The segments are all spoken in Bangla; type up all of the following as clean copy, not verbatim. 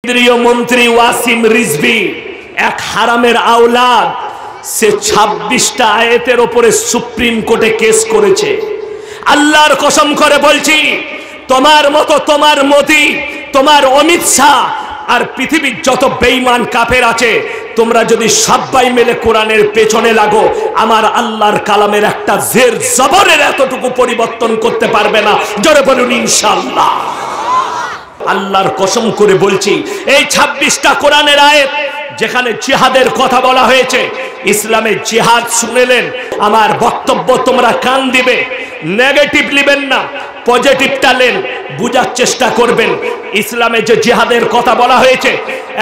কেন্দ্রীয় মন্ত্রী ওয়াসিম রিজভী এক হারামের আওলাদ, সে 26টা আয়াতের উপরে সুপ্রিম কোর্টে কেস করেছে। আল্লাহর কসম করে বলছি, তোমার মতো, তোমার মোদি, তোমার অমিত শাহ আর পৃথিবীর যত বেঈমান কাফের আছে, তোমরা যদি সবাই মিলে কোরআনের পেছনে লাগো, আমার আল্লাহর কালামের একটা জের জবরের এতটুকু পরিবর্তন করতে পারবে না। জোরে বলুন ইনশাআল্লাহ। আল্লাহর কসম করে বলছি, এই 26টা কোরআনের আয়াত যেখানে জিহাদের কথা বলা হয়েছে, ইসলামে জিহাদ শুনেলেন, আমার বক্তব্য তোমরা কান দিবে, নেগেটিভ নেবেন না, পজিটিভটা নেন, বুঝার চেষ্টা করবেন। ইসলামে যে জিহাদের কথা বলা হয়েছে,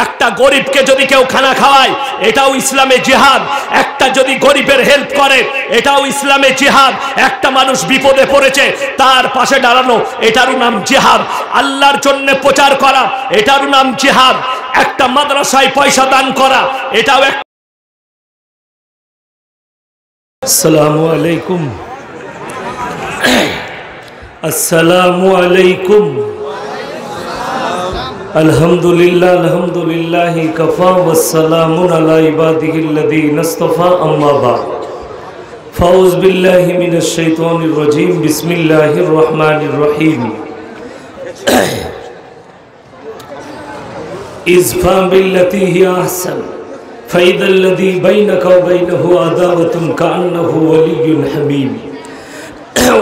একটা গরিবকে যদি কেউ খানা খাওয়ায়, এটাও ইসলামে জিহাদ। একটা যদি গরিবের হেল্প করে, এটাও ইসলামে জিহাদ। একটা মানুষ বিপদে পড়েছে, তার পাশে দাঁড়ানো, এটারও নাম জিহাদ। আল্লাহর জন্য প্রচার করা, এটারও নাম জিহাদ। একটা মাদ্রাসায় পয়সা দান করা, এটাও এক। আসসালামু আলাইকুম। আসসালামু আলাইকুম। আলহামদুলিল্লাহ, আলহামদুলিল্লাহি কাফা ওয়াস সালামুন আলা ইবাদিহিল্লাযীনা ইসতাফা, আম্মা বা'দ। ফাউজ বিল্লাহি মিনাশ শাইতানির রাজীম। বিসমিল্লাহির রহমানির রহিম। ইযফা বিল্লাতী হিয়া আহসান ফাইদাল্লাযী বাইনাকা ওয়া বাইনাহু আদাওয়াতুন কাআন্নাহু ওয়ালিয়্যুন হামীম।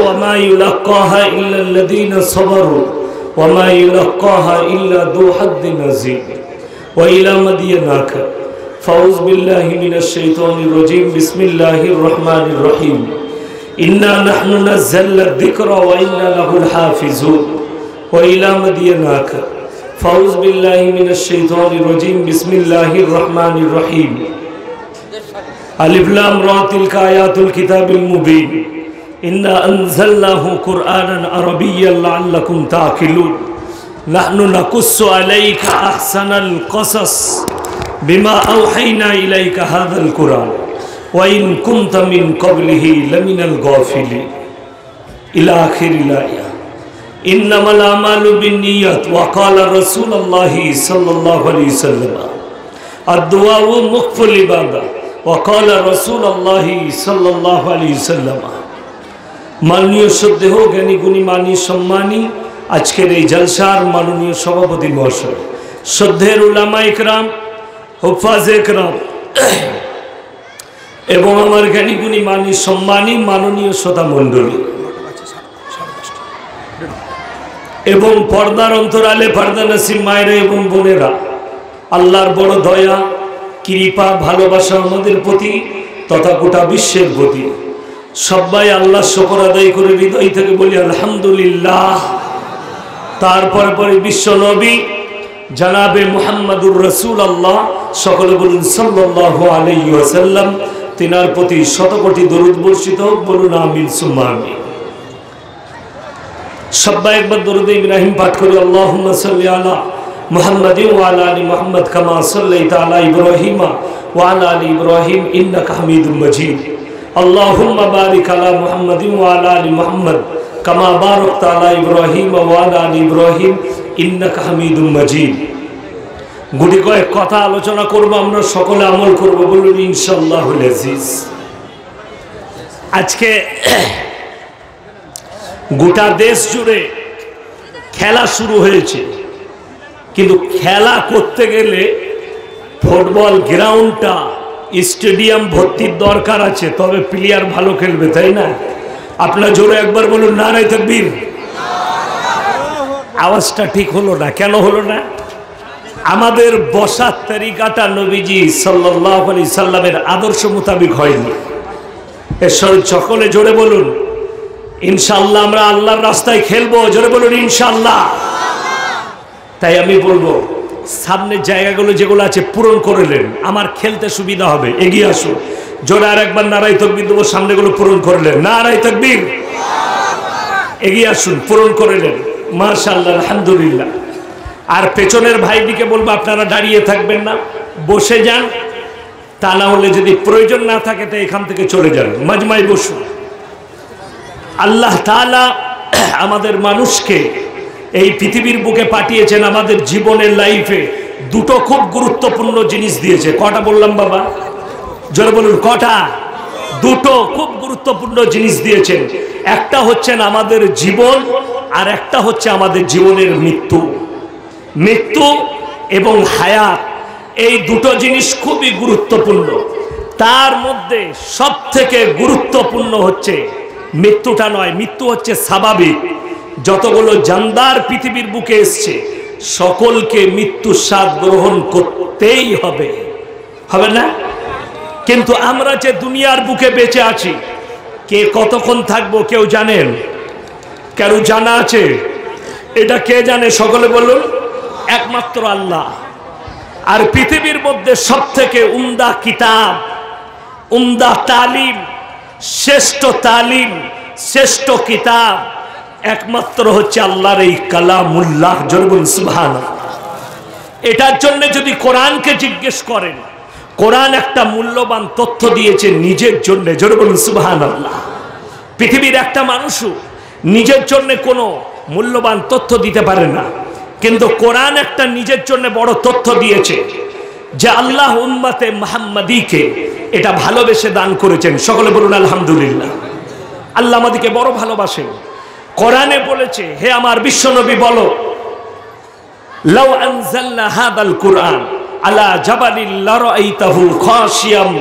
وما يلقاها إلا الذين صبروا وما يلقاها إلا ذو حظ عظيم وإلى مدينك فأعوذ بالله من الشيطان الرجيم بسم الله الرحمن الرحيم إنا نحن نزلنا الذكر وإنا له الحافظون وإلى مدينك فأعوذ بالله من الشيطان الرجيم بسم الله الرحمن الرحيم ألف لام را تلك آيات الكتاب المبين إنا أنزلناه قرآنا عربيا لعلكم تعقلون نحن نقص عليك أحسن القصص بما أوحينا إليك هذا القرآن وإن كنت من قبله لمن الغافلين إلى آخر الآية إنما الأعمال بالنيات وقال رسول الله صلى الله عليه وسلم الدعاء مخف العبادة وقال رسول الله صلى الله عليه وسلم। মাননীয় শ্রদ্ধেয় জ্ঞানী গুণী মানী সম্মানী আজকের এই জলসার মাননীয় সভাপতি মহাশয়, শ্রদ্ধের উলামা ইকরাম, হুফাজ ইকরাম এবং আমার জ্ঞানী গুণী মানী সম্মানী মাননীয় শ্রোতা মণ্ডলী এবং পর্দার অন্তরালে পর্দা নসিব মায়েরা এবং বোনেরা, আল্লাহর বড় দয়া, কৃপা, ভালোবাসা আমাদের প্রতি তথা গোটা বিশ্বের প্রতি। সবাই আল্লাহ শুকর আদায় করে হৃদয় থেকে বলি আলহামদুলিল্লাহ। তারপরে পরে বিশ্ব নবী জনাবে মুহাম্মদুর রাসূলুল্লাহ, সকলে বলুন সাল্লাল্লাহু আলাইহি ওয়াসাল্লাম, তিনার প্রতি শতকোটি দরুদ বর্ষিত হোক, বলুন আমিন সুম্মা আমিন। সবাই একবার দরুদ ইব্রাহিম পাঠ করি। আল্লাহুম্মা সাল্লি আলা মুহাম্মাদিন ওয়া আলা আলি মুহাম্মাদ কামা সাল্লাইতা আলা ইব্রাহিম ওয়া আলা আলি ইব্রাহিম ইন্নাকা হামিদুম মাজিদ। আল্লাহুম্মা বারিক আলা মুহাম্মাদিন ওয়া আলা আলি মুহাম্মাদ কামা বারাকতা আলা ইব্রাহিম ওয়া আলা আলি ইব্রাহিম ইন্নাকা হামিদুম মাজিদ। গুটি কয়েক কথা আলোচনা করব, আমরা সকলে আমল করব, বলুন ইনশাআল্লাহুল আজিজ। আজকে গোটা দেশ জুড়ে খেলা শুরু হয়েছে, কিন্তু খেলা করতে গেলে ফুটবল গ্রাউন্ডটা, স্টেডিয়াম ভর্তির দরকার আছে, তবে প্লেয়ার ভালো খেলবে, তাই না? আপনার জোরে একবার বলুন নারায়ে তাকবীর। আওয়াজটা ঠিক হলো না, কেন হলো না? আমাদের বসার তরিকাটা নবীজি সাল্লাল্লাহু আলাইহি সাল্লামের আদর্শ মোতাবেক হয়নি। সকলে জোরে বলুন ইনশাআল্লাহ। আমরা আল্লাহর রাস্তায় খেলবো, জোরে বলুন ইনশাআল্লাহ। তাই আমি বলবো, সামনের জায়গাগুলো যেগুলো আছে পূরণ করে নেন, আমার খেলতে সুবিধা হবে। এগিয়ে আসুন, জোরে আর একবার নারায়ে তাকবীর দেবো, সামনেগুলো পূরণ করে নেন, নারায়ে তাকবীর। এগিয়ে আসুন, পূরণ করে নেন, মাশাআল্লাহ, আলহামদুলিল্লাহ। আর পেছনের ভাইদিকে বলবো, আপনারা দাঁড়িয়ে থাকবেন না, বসে যান। তা না হলে যদি প্রয়োজন না থাকে তো এখান থেকে চলে যান, মাজমায় বসুন। আল্লাহ তাআলা আমাদের মানুষকে এই পৃথিবীর বুকে পাঠিয়েছেন আমাদের জীবনের লাইফে দুটো খুব গুরুত্বপূর্ণ জিনিস দিয়েছে। কটা বললাম বাবা? জোরে বলুন, কটা? দুটো খুব গুরুত্বপূর্ণ জিনিস দিয়েছেন। একটা হচ্ছেন আমাদের জীবন, আর একটা হচ্ছে আমাদের জীবনের মৃত্যু। মৃত্যু এবং হায়াত, এই দুটো জিনিস খুবই গুরুত্বপূর্ণ। তার মধ্যে সব থেকে গুরুত্বপূর্ণ হচ্ছে মৃত্যুটা নয়, মৃত্যু হচ্ছে স্বাভাবিক। যতগুলো জানদার পৃথিবীর বুকে এসছে সকলকে মৃত্যুর স্বাদ গ্রহণ করতেই হবে, হবে না? কিন্তু আমরা যে দুনিয়ার বুকে বেঁচে আছি, কে কতক্ষণ থাকবো কেউ জানেন? কারো জানা আছে? এটা কে জানে? সকলে বলুন, একমাত্র আল্লাহ। আর পৃথিবীর মধ্যে সব থেকে উমদা কিতাব, উমদা তালিম, শ্রেষ্ঠ তালিম, শ্রেষ্ঠ কিতাব একমাত্র হচ্ছে আল্লাহর এই কালামুল্লাহ। জরুন সুবহানাল্লাহ। এটার জন্য যদি কোরআনকে জিজ্ঞেস করেন, কোরআন একটা মূল্যবান তথ্য দিয়েছে নিজের জন্য। জোরে বলুন সুবহানাল্লাহ। পৃথিবীর একটা মানুষও নিজের জন্য কোনো মূল্যবান তথ্য দিতে পারে না, কিন্তু কোরআন একটা নিজের জন্য বড় তথ্য দিয়েছে যে আল্লাহ উম্মতে মুহাম্মাদীকে এটা ভালোবেসে দান করেছেন। সকলে বলুন আলহামদুলিল্লাহ। আল্লাহ আমাদেরকে বড় ভালোবাসেন। কোরআনে বলেছে, হে আমার বিশ্বনবী বলো, লাউ আনজালনা হাদাল কুরআন আলা জাবালিল লারাইতাহু খাশিয়াম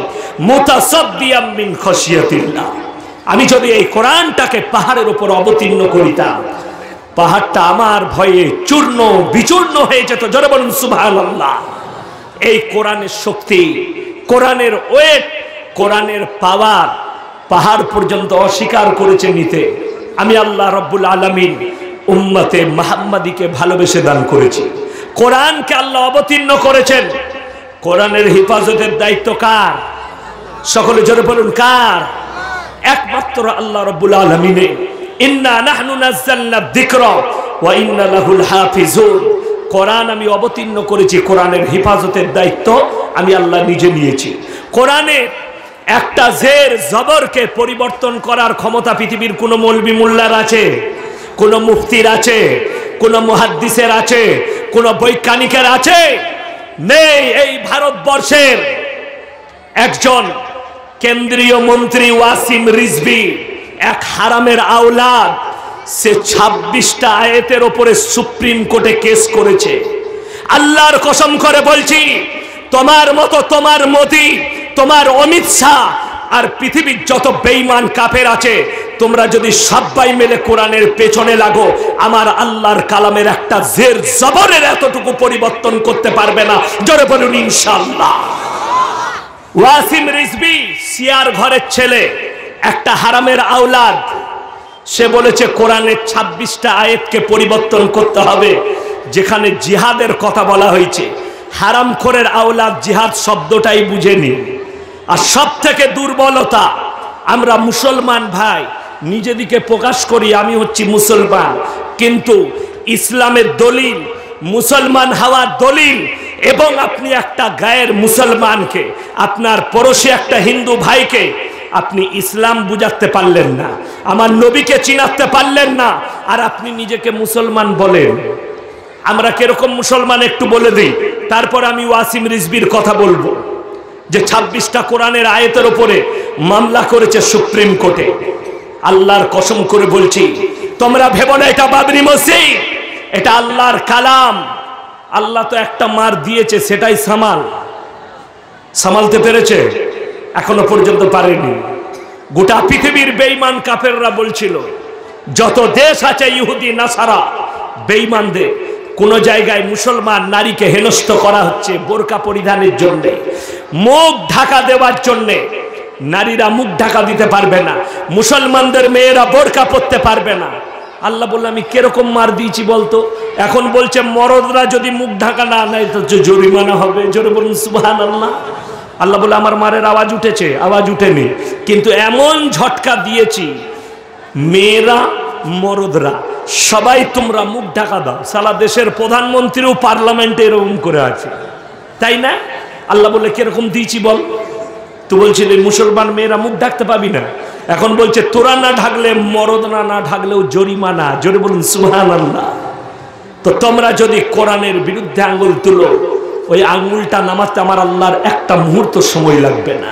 মুতাসাদ্দিয়াম মিন খাশিয়াতিল্লাহ। আমি যদি এই কোরআনটাকে পাহাড়ের উপর অবতীর্ণ করিতাম, পাহাড়টা আমার ভয়ে চূর্ণ বিচূর্ণ হয়ে যেত। জোরে বলুন সুবহানাল্লাহ। এই কোরআনের শক্তি, কোরআনের ওয়েট, কোরআনের পাওয়ার পাহাড় পর্যন্ত অস্বীকার করেছে নিতে। আমি আল্লাহ রব্বুল আলামিন উম্মতে মুহাম্মাদীকে ভালোবেসে দান করেছি। কোরআনকে আল্লাহ অবতীর্ণ করেছেন। কোরআনের হেফাজতের দায়িত্ব কার? সকলে জোরে বলুন, কার? একমাত্র আল্লাহ রব্বুল আলামিনের। ইন্না নাহনু নাযালনা যিকরা ওয়া ইন্না লাহুল হাফিজুন। কোরআন আমি অবতীর্ণ করেছি, কোরআনের হেফাজতের দায়িত্ব আমি আল্লাহ নিজে নিয়েছি। কোরআনে একটা জের জবরকে পরিবর্তন করার ক্ষমতা পৃথিবীর কোন মৌলবি মোল্লার আছে? কোন মুফতির আছে? কোন মুহাদ্দিসের আছে? কোন বৈজ্ঞানিকের আছে? নেই। এই ভারতবর্ষের একজন কেন্দ্রীয় মন্ত্রী ওয়াসিম রিজভী, এক হারামের আওলাদ, সে 26টা আয়াতের উপরে সুপ্রিম কোর্টে কেস করেছে। আল্লাহর কসম করে বলছি, তোমার মতো, তোমার মোদি, তোমার অমিত শাহ আর পৃথিবীর যত বেঈমান কাফের আছে, তোমরা যদি সবাই মিলে কোরআনের পেছনে লাগো, আমার আল্লাহর কালামের একটা জের জবরের এতটুকু পরিবর্তন করতে পারবে না। জোরে বলুন ইনশাআল্লাহ। ওয়াসিম রিজভী শিয়ার ঘরের ছেলে, একটা হারামের আওলাদ, সে বলেছে কোরআনের 26টা আয়াতকে পরিবর্তন করতে হবে। যেখানে জিহাদের কথা বলা হয়েছে, হারামখোরের আওলাদ জিহাদ শব্দটাই বুঝেনি। আর সব থেকে দুর্বলতা, আমরা মুসলমান ভাই নিজেদিকে প্রকাশ করি আমি হচ্ছি মুসলমান, কিন্তু ইসলামের দলিল, মুসলমান হওয়ার দলিল, এবং আপনি একটা গায়ের মুসলমানকে, আপনার পড়োশী একটা হিন্দু ভাইকে আপনি ইসলাম বুঝাতে পারলেন না, আমার নবীকে চিনাতে পারলেন না, আর আপনি নিজেকে মুসলমান বলেন। আমরা কিরকম মুসলমান একটু বলে দিই, তারপর আমি ওয়াসিম রিজভীর কথা বলবো, যে 26টা কোরআনের আয়াতের উপরে মামলা করেছে সুপ্রিম কোর্টে। আল্লাহর কসম করে বলছি, তোমরা ভেবো না এটা বাবরি মসজিদ, এটা আল্লাহর কালাম। আল্লাহ তো একটা মার দিয়েছে, সেটাই সামালতে পেরেছে? এখনো পর্যন্ত পারেনি। গোটা পৃথিবীর বেঈমান কাফেররা বলছিল, যত দেশ আছে ইহুদি নাসারা বেঈমানদের, কোন জায়গায় মুসলমান নারীকে হেনস্থ করা হচ্ছে বোরকা পরিধানের জন্য, মুখ ঢাকা দেওয়ার জন্য। নারীরা মুখ ঢাকা দিতে পারবে না, মুসলমানদের মেয়েরা বোরকা পরতে পারবে না। আল্লাহ বলল, আমি কিরকম মার দিয়েছি বলতো? এখন বলছে মরদরা যদি মুখ ঢাকা না নেয় তো জরিমানা হবে। জোরে বলুন সুবহানাল্লাহ। আল্লাহ বলে, আমার মারের আওয়াজ উঠেছে? আওয়াজ উঠেনি, কিন্তু এমন ঝটকা দিয়েছি, মেয়েরা মরদরা সবাই তোমরা মুখ ঢাকা দাও। সারা দেশের প্রধানমন্ত্রীও পার্লামেন্টে এরকম করে আছে, তাই না? আল্লাহ বলে, কিরকম দিয়েছি বল? তুই বলছিলি মুসলমান মেয়েরা মুখ ঢাকতে পাবি না, এখন বলছে তোরা না ঢাকলে, মরদরা না ঢাকলেও জরিমানা। জোরে বলুন সুবহানাল্লাহ। তো তোমরা যদি কোরআনের বিরুদ্ধে আঙ্গুল তুলো, ওই আঙ্গুলটা নামাতে আমার আল্লাহর একটা মুহূর্ত সময় লাগবে না।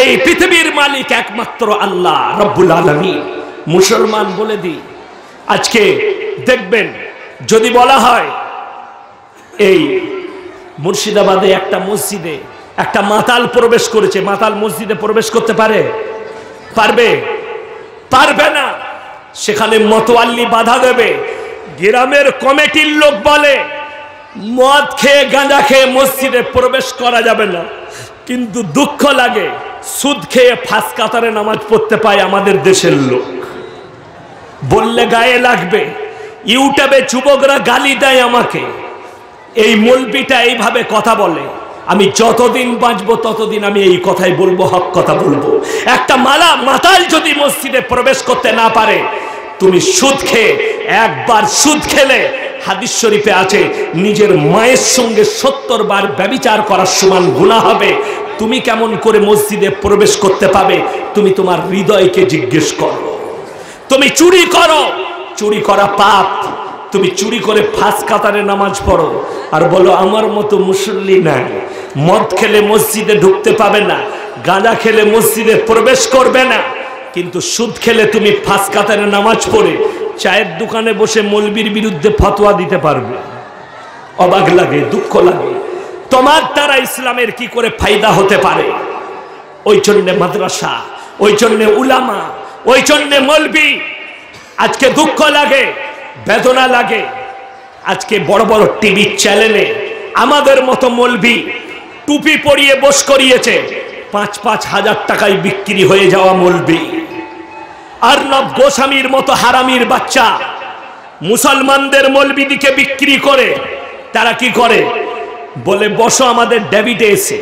এই পৃথিবীর মালিক একমাত্র আল্লাহ রব্বুল আলামিন। মুসলমান বলে দিই, আজকে দেখবেন যদি বলা হয় এই মুর্শিদাবাদে একটা মসজিদে একটা মাতাল প্রবেশ করেছে, মাতাল মসজিদে প্রবেশ করতে পারে? পারবে? পারবে না। সেখানে মতোয়াল্লি বাধা দেবে। গ্রামের কমিটির লোক বলে মদ খেয়ে গাঁজা খেয়ে মসজিদে প্রবেশ করা যাবে না, কিন্তু দুঃখ লাগে সুদ খেয়ে ফাঁস কাতারে নামাজ পড়তে পায় আমাদের দেশের লোক। বললে গায়ে লাগবে। ইউটিউবে যুবকরা গালি দেয় আমাকে, এই মৌলবিটা এইভাবে কথা বলে। আমি যতদিন বাঁচবো ততদিন আমি এই কথাই বলবো, হক কথা বলবো। একটা মাতাল যদি মসজিদে প্রবেশ করতে না পারে, তুমি সুদ খেয়ে, একবার সুদ খেলে হাদিস শরীফে আছে নিজের মায়ের সঙ্গে 70 বার ব্যভিচার করার সমান গুনাহ হবে। তুমি কেমন করে মসজিদে প্রবেশ করতে পাবে? তুমি তোমার হৃদয়কে জিজ্ঞেস করো। তুমি চুরি করো, চুরি করা পাপ। তুমি চুরি করে ফাঁস কাতারে নামাজ পড়ো আর বলো আমার মতো মুসল্লি নাই। মদ খেলে মসজিদে ঢুকতে পাবে না, গাঁজা খেলে মসজিদে প্রবেশ করবে না, কিন্তু সুদ খেলে তুমি ফাঁস কাতারে নামাজ পড়ে চায়ের দোকানে বসে মৌলবীর বিরুদ্ধে ফতোয়া দিতে পারবে। অবাক লাগে, দুঃখ লাগে। তোমার দ্বারা ইসলামের কি করে ফায়দা হতে পারে? ওই জন্য মাদ্রাসা, ওই জন্য উলামা, ওই জন্য মৌলবী। আজকে দুঃখ লাগে, বেদনা লাগে। আজকে বড় বড় টিভি চ্যানেলে আমাদের মতো মৌলবী টুপি পরিয়ে বস করিয়েছে, 5-5 হাজার টাকায় বিক্রি হয়ে যাওয়া মৌলবী। আর্নব গোস্বামীর মতো হারামির বাচ্চা মুসলমানদের মৌলবীদিকে বিক্রি করে। তারা কি করে? বলে বসো আমাদের ডেভিডে এসে,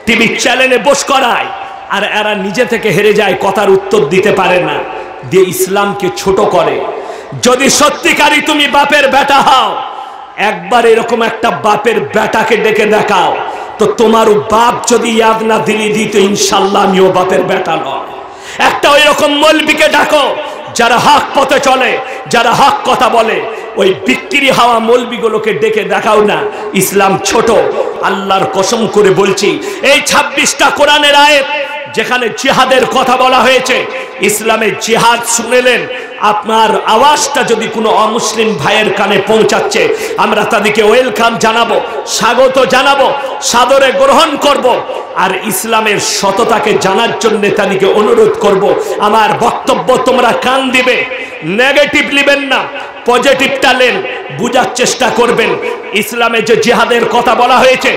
টিভি চ্যানেলে বস করায়, আর এরা নিজে থেকে হেরে যায়, কথার উত্তর দিতে পারে না, দিয়ে ইসলামকে ছোট করে। যদি সত্যিকারই তুমি বাপের বেটা হও, একবার এরকম একটা বাপের বেটাকে ডেকে দেখাও তো তোমারও বাপ যদি ইয়াদ না দিলি দিত, ইনশাল্লাহ আমিও বাপের বেটা নয়। একটা এরকম মৌলবীকে ডাকো যারা হক পথে চলে, যারা হক কথা বলে। ওই বিক্রি হওয়া মৌলবীগুলোকে ডেকে দেখাও না, ইসলাম ছোট। আল্লাহর কসম করে বলছি, এই 26টা কোরআনের আয়াত যেখানে জিহাদের কথা বলা হয়েছে, ইসলামে জিহাদ শুনেলেন, আপনার আওয়াজটা যদি কোনো অমুসলিম ভাইয়ের কানে পৌঁছাচ্ছে, আমরা তাদেরকে ওয়েলকাম জানাবো, স্বাগত জানাবো, সাদরে গ্রহণ করব, আর ইসলামের সততাকে জানার জন্য তাদেরকে অনুরোধ করব। আমার বক্তব্য তোমরা কান দিবে, নেগেটিভ নেবেন না, পজিটিভটা নেন, বুঝার চেষ্টা করবেন। ইসলামে যে জিহাদের কথা বলা হয়েছে,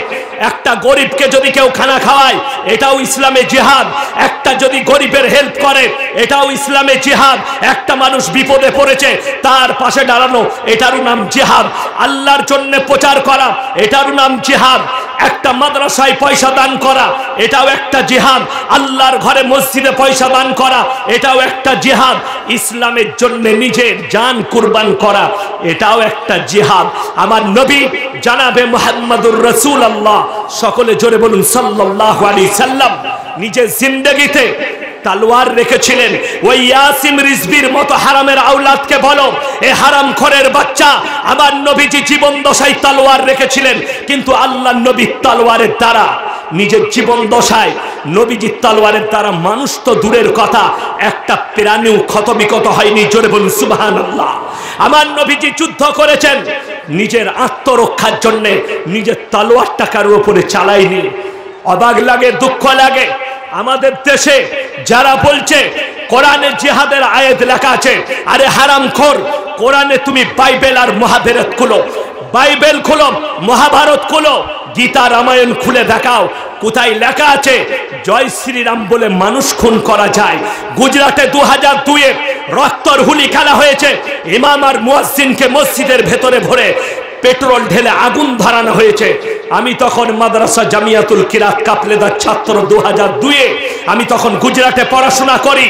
একটা গরিবকে যদি কেউ খানা খাওয়ায়, এটাও ইসলামে জিহাদ। একটা যদি গরিবের হেল্প করে, এটাও ইসলামে জিহাদ। একটা মানুষ বিপদে পড়েছে, তার পাশে দাঁড়ানো, এটারও নাম জিহাদ। আল্লাহর জন্য প্রচার করা, এটারও নাম জিহাদ। একটা মাদ্রাসায় পয়সা দান করা, এটাও একটা জিহাদ। আল্লাহর ঘরে মসজিদে পয়সা দান করা, এটাও একটা জিহাদ। ইসলামের জন্য নিজের জান কুরবান করা, এটাও একটা জিহাদ। আমার নবী জানাবে মুহাম্মদুর রাসূলুল্লাহ, সকলে জোরে বলুন সাল্লাল্লাহু আলাইহি সাল্লাম, নিজের জিন্দেগিতে তলোয়ার রেখেছিলেন। ওই ইয়াসিন রিজভির মতো হারামের আওলাদকে বলো, এ হারামখোরের বাচ্চা, আমার নবীজি জীবন দশায় তলোয়ার রেখেছিলেন, কিন্তু আল্লাহর নবী তলোয়ারের দ্বারা, নিজের জীবন দশায় নবীজি তলোয়ারের দ্বারা মানুষ তো দূরের কথা, একটা প্রাণীও ক্ষতবিক্ষত হয়নি। জোরে বলুন সুবহানাল্লাহ। আমার নবীজি যুদ্ধ করেছেন নিজের আত্মরক্ষার জন্য, নিজের তলোয়ারটা কারোর উপরে চালায়নি। অবাক লাগে, দুঃখ লাগে, আমাদের দেশে যারা বলছে কোরআনে জিহাদের আয়াত লেখা আছে। আরে হারামখোর, কোরআনে তুমি বাইবেল আর মহাভারত খুলো, বাইবেল খুলো, মহাভারত খুলো, গীতা রামায়ণ খুলে দেখাও, কোথায় লেখা আছে জয় শ্রীরাম বলে মানুষ খুন করা যায়? গুজরাটে 2002-এ রক্তর হুলি খেলা হয়েছে, ইমাম আর মুয়াজ্জিনকে মসজিদের ভেতরে ভরে পেট্রোল ঢেলে আগুন ধরানো হয়েছে। আমি তখন মাদ্রাসা জামিয়াতুল কিরাত কাফলেদার ছাত্র, 2002-এ আমি তখন গুজরাটে পড়াশোনা করি।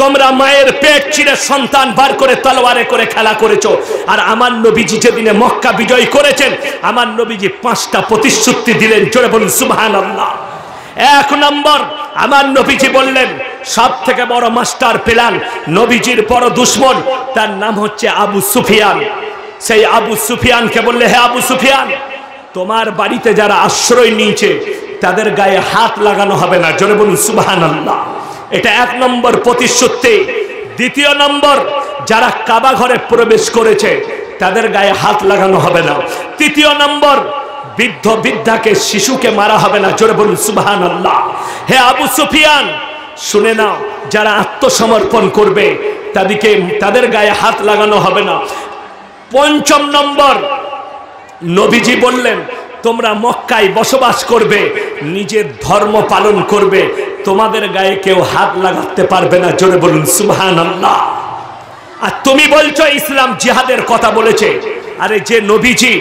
তোমরা মায়ের পেট চিরে সন্তান বার করে তলোয়ারে করে খেলা করেছো। আর আমার নবীজি যেদিনে মক্কা বিজয় করেছেন, আমার নবীজি 5টা প্রতিশ্রুতি দিলেন। জোরে বলুন সুবহানাল্লাহ। 1 নম্বর, আমার নবীজি বললেন সব থেকে বড় মাস্টার প্ল্যান, নবীজির বড় দুশ্মন, তার নাম হচ্ছে আবু সুফিয়ান। সেই আবু সুফিয়ানকে বললে, হে আবু সুফিয়ান, তোমার বাড়িতে যারা আশ্রয় নিয়েছে তাদের গায়ে হাত লাগানো হবে না। জোরে বলুন সুবহানাল্লাহ। এটা 1 নম্বর প্রতিশ্রুতি। দ্বিতীয় নম্বর, যারা কাবা ঘরে প্রবেশ করেছে তাদের গায়ে হাত লাগানো হবে না। তৃতীয় নম্বর, বৃদ্ধ বৃদ্ধাকে শিশুকে মারা হবে না। জোরে বলুন সুবহানাল্লাহ। হে আবু সুফিয়ান, শুনে নাও, যারা আত্মসমর্পণ করবে তাদের গায়ে হাত লাগানো হবে না। পঞ্চম নম্বর, নবীজি বললেন তোমরা মক্কায় বসবাস করবে, নিজের ধর্ম পালন করবে, তোমাদের গায়ে কেউ হাত লাগাতে পারবে না। জোরে বলুন সুবহানাল্লাহ। আর তুমি বলছো ইসলাম জিহাদের কথা বলেছে। আরে যে নবীজি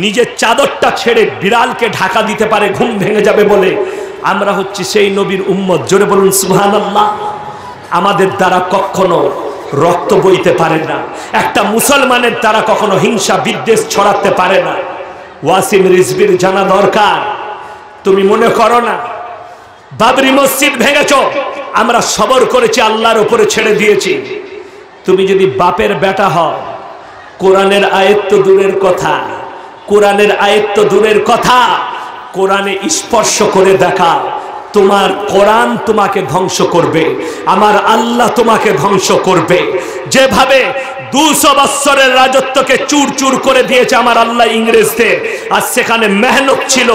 নিজের চাদরটা ছেড়ে বিড়ালকে ঢাকা দিতে পারে ঘুম ভেঙে যাবে বলে, আমরা হচ্ছি সেই নবীর উম্মত। জোরে বলুন সুবহানাল্লাহ। আমাদের দ্বারা কখনো রক্ত বইতে পারে না, একটা মুসলমানের দ্বারা কখনো হিংসা বিদ্বেষ ছড়াতে পারে না। ওয়াসিম রিজভির জানা দরকার। তুমি মনে করো না বাবরি মসজিদ ভেঙেছো, আমরা সবর করেছি, আল্লাহর উপরে ছেড়ে দিয়েছি। তুমি যদি বাপের বেটা হও, কোরআনের আয়াত তো দূরের কথা, কোরআনের আয়াত তো দূরের কথা, কোরআনে স্পর্শ করে দেখা, তোমার কোরআন তোমাকে ধ্বংস করবে, আমার আল্লাহ তোমাকে ধ্বংস করবে। যেভাবে 200 বছরের রাজত্বকে চুর চুর করে দিয়েছে আমার আল্লাহ ইংরেজদের, আর সেখানে মেহনত ছিল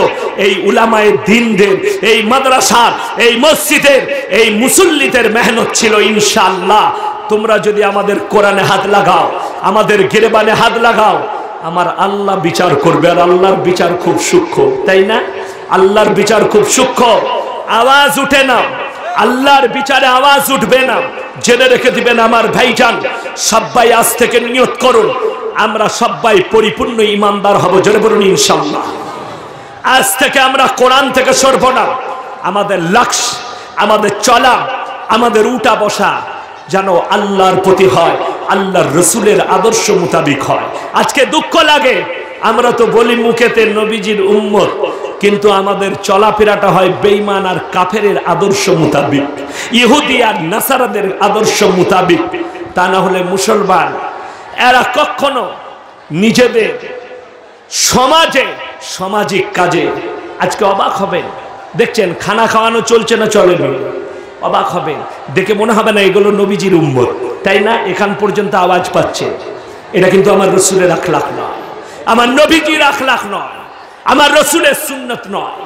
এই উলামায়ে দ্বীনদের, এই মাদ্রাসার, এই মসজিদের, এই মুসল্লিদের মেহনত ছিল। ইনশাআল্লাহ তোমরা যদি আমাদের কোরআনে হাত লাগাও, আমাদের গিরবানে হাত লাগাও, আমার আল্লাহ বিচার করবে। আর আল্লাহর বিচার খুব সূক্ষ্ম, তাই না? আল্লাহর বিচার খুব সূক্ষ্ম। আওয়াজ উঠে না, আল্লাহর বিচারে আওয়াজ উঠবে না। জেনে রেখে দিবেন আমার ভাইজান, সবাই আজ থেকে নিয়ত করুন, আমরা সবাই পরিপূর্ণ ইমানদার হব। জোরে বলুন ইনশাআল্লাহ। আজ থেকে আমরা কোরআন থেকে সরব না। আমাদের লক্ষ্য, আমাদের চলা, আমাদের উঠা বসা যেন আল্লাহর প্রতি হয়, আল্লাহর রসুলের আদর্শ মোতাবিক হয়। আজকে দুঃখ লাগে, আমরা তো বলি মুখেতে নবীজির উম্মত, কিন্তু আমাদের চলাফেরাটা হয় বেঈমান আর কাফেরের আদর্শ মোতাবিক, ইহুদি আর নাসারাদের আদর্শ মোতাবিক। তা না হলে মুসলমান এরা কখনো নিজেদের সমাজে সামাজিক কাজে, আজকে অবাক হবেন, দেখছেন খানা খাওয়ানো চলছে না চলেনি, অবাক হবেন দেখে মনে হবে না এগুলো নবীজির উম্মত, তাই না? এখান পর্যন্ত আওয়াজ পাচ্ছে। এটা কিন্তু আমার রসুলের আখলাক নয়, আমার নবীজির আখলাক নয়, আমার রসুলের সুন্নত নয়।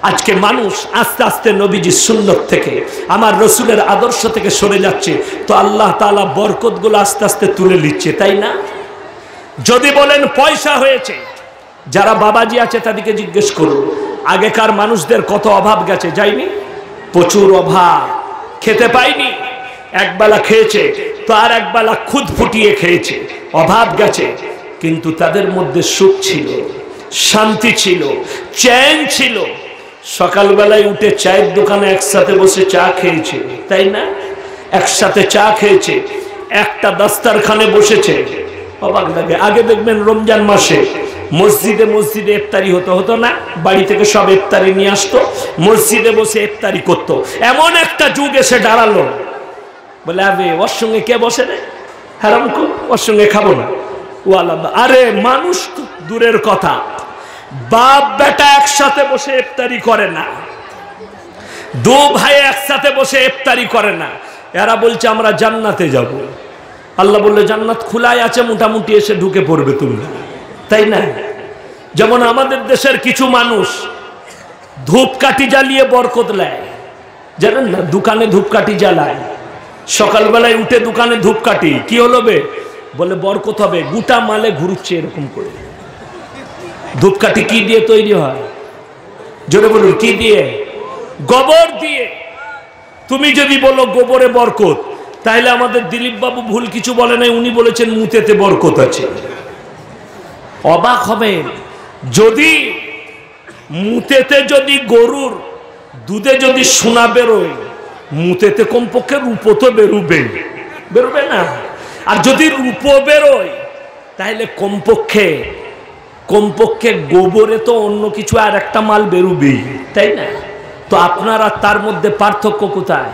আজকে মানুষ আস্তে আস্তে নবীজির সুন্নত থেকে, আমার রসুলের আদর্শ থেকে সরে যাচ্ছে, তো আল্লাহ তাআলা বরকতগুলো আস্তে আস্তে তুলে নিচ্ছে, তাই না? যদি বলেন পয়সা হয়েছে, যারা বাবাজি আছে তাদেরকে জিজ্ঞেস করুন, আগেকার মানুষদের কত অভাব গেছে, যায়নি? প্রচুর অভাব, খেতে পায়নি, একবেলা খেয়েছে তো আর একবেলা খুদ ফুটিয়ে খেয়েছে, অভাব গেছে, কিন্তু তাদের মধ্যে সুখ ছিল, শান্তি ছিল, চ্যান ছিল। সকালবেলায় উঠে চায়ের দোকানে একসাথে বসে চা খেয়েছে, তাই না? একসাথে চা খেয়েছে, একটা দাস্তারখানে বসেছে। অবাক লাগে। আগে দেখবেন রমজান মাসে মসজিদে মসজিদে ইফতারি হতো না? বাড়ি থেকে সব ইফতারি নিয়ে আসতো, মসজিদে বসে ইফতারি করতো। এমন একটা যুগ এসে দাঁড়ালো, বলে আবে ওর সঙ্গে কে বসে রে, হারামখো, ওর সঙ্গে খাবো না। ওয়ালা, আরে মানুষ তো দূরের কথা, বাপ বেটা একসাথে বসে ইফতারি করে না, দু ভাই একসাথে বসে ইফতারি করে না। এরা বলছে আমরা জান্নাতে যাব। আল্লাহ বললে জান্নাত খোলাই আছে, মোটামুটি এসে ঢুকে পড়বে তুমি, তাই না? যেমন আমাদের দেশের কিছু মানুষ ধূপকাঠি জ্বালিয়ে বরকত নেয়, জানেন না? দোকানে ধূপকাঠি জ্বালায়, সকালবেলায় উঠে দোকানে ধূপকাঠি, কি হলো বে, বলে বরকত হবে, গোটা মালে ঘুরুচ্ছে এরকম করে। ধূপকাঠি কি দিয়ে তৈরি হয়? জোরে বলুন, কি দিয়ে? গোবর দিয়ে। তুমি যদি বলো গোবরে বরকত, তাহলে আমাদের দিলীপ বাবু ভুল কিছু বলে নাই, উনি বলেছেন মুতেতে বরকত আছে। অবাক হবেন, যদি মুতেতে যদি গরুর দুধে যদি সোনা বেরোয়, মুতেতে কমপক্ষে রূপো তো বেরোবে, বেরোবে না? আর যদি রূপো বেরোয় তাহলে কমপক্ষে গোবরে তো অন্য কিছু আর একটা মাল বেরোবেই, তাই না? তো আপনারা তার মধ্যে পার্থক্য কোথায়?